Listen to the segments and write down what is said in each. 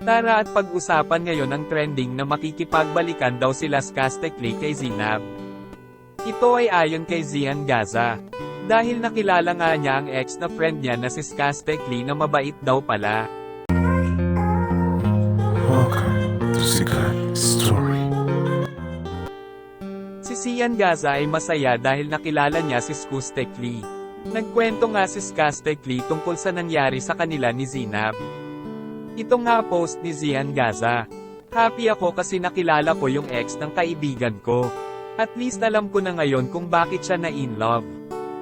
Tara at pag-usapan ngayon ang trending na makikipagbalikan daw sila Skastekli kay Zinab. Ito ay ayon kay Zian Gaza. Dahil nakilala nga niya ang ex na friend niya na si Skastekli na mabait daw pala. Welcome to Sikat Story. Si Zian Gaza ay masaya dahil nakilala niya si Skastekli. Nagkwento nga si Skastekli tungkol sa nangyari sa kanila ni Zinab. Ito nga post ni Zian Gaza. Happy ako kasi nakilala ko yung ex ng kaibigan ko. At least alam ko na ngayon kung bakit siya na in love.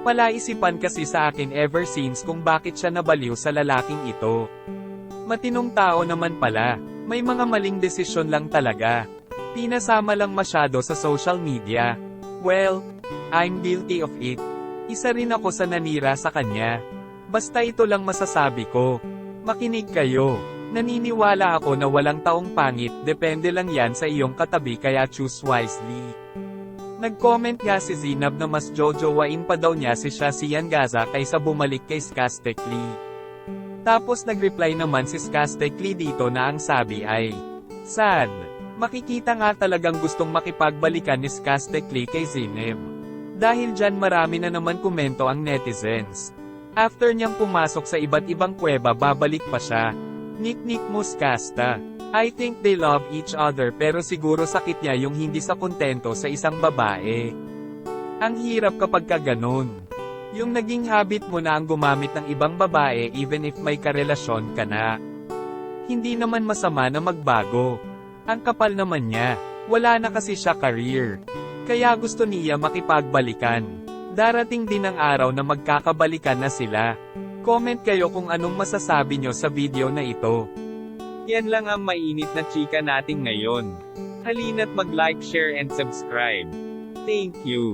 Palaisipan kasi sa akin ever since kung bakit siya nabaliw sa lalaking ito. Matinong tao naman pala, may mga maling desisyon lang talaga. Pinasama lang masyado sa social media. Well, I'm guilty of it. Isa rin ako sa nanira sa kanya. Basta ito lang masasabi ko. Makinig kayo. Naniniwala ako na walang taong pangit, depende lang yan sa iyong katabi kaya choose wisely. Nag-comment nga si Zinab na mas jojowain pa daw niya si Zian Gaza kaysa bumalik kay Skastekli. Tapos nag-reply naman si Skastekli dito na ang sabi ay, sad. Makikita nga talagang gustong makipagbalikan ni Skastekli kay Zinab. Dahil dyan marami na naman komento ang netizens. After niyang pumasok sa iba't ibang kuweba babalik pa siya. Nick mo Skasta. I think they love each other pero siguro sakit niya yung hindi sa kontento sa isang babae. Ang hirap kapag ka ganun. Yung naging habit mo na ang gumamit ng ibang babae even if may karelasyon ka na. Hindi naman masama na magbago. Ang kapal naman niya. Wala na kasi siya career. Kaya gusto niya makipagbalikan. Darating din ang araw na magkakabalikan na sila. Comment kayo kung anong masasabi nyo sa video na ito. Yan lang ang mainit na chika natin ngayon. Halina't mag-like, share and subscribe. Thank you.